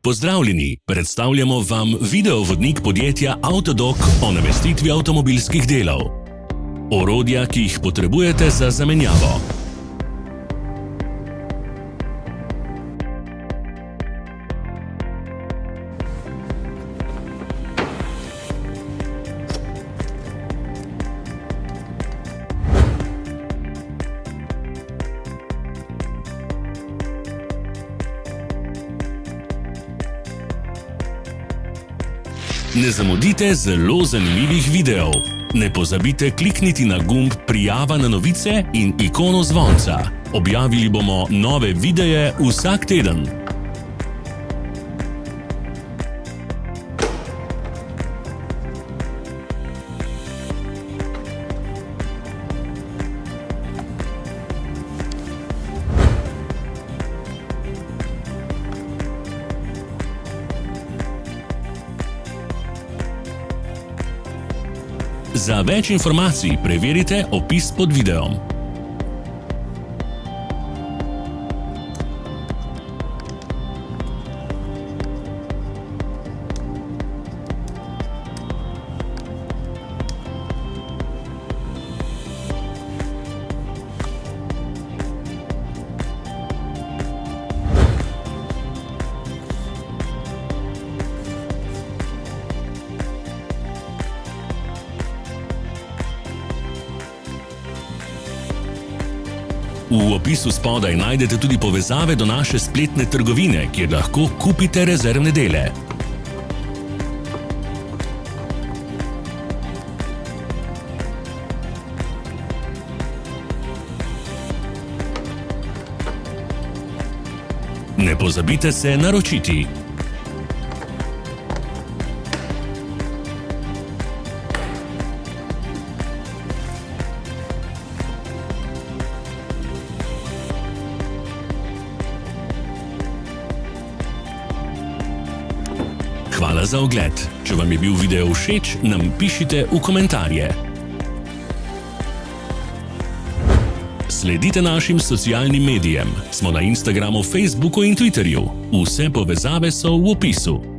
Pozdravljeni, predstavljamo vam videovodnik podjetja Avtodok o namestitvi avtomobilskih delov. Orodja, ki jih potrebujete za zamenjavo. Ne zamudite zelo zanimivih videov. Ne pozabite klikniti na gumb Prijava na novice in ikono zvonca. Objavili bomo nove videe vsak teden. Za več informacij preverite opis pod videom. V opisu spodaj najdete tudi povezave do naše spletne trgovine, kjer lahko kupite rezervne dele. Ne pozabite se naročiti. Hvala za ogled. Če vam je bil video všeč, nam pišite v komentarje. Sledite našim socialnim medijem. Smo na Instagramu, Facebooku in Twitterju. Vse povezave so v opisu.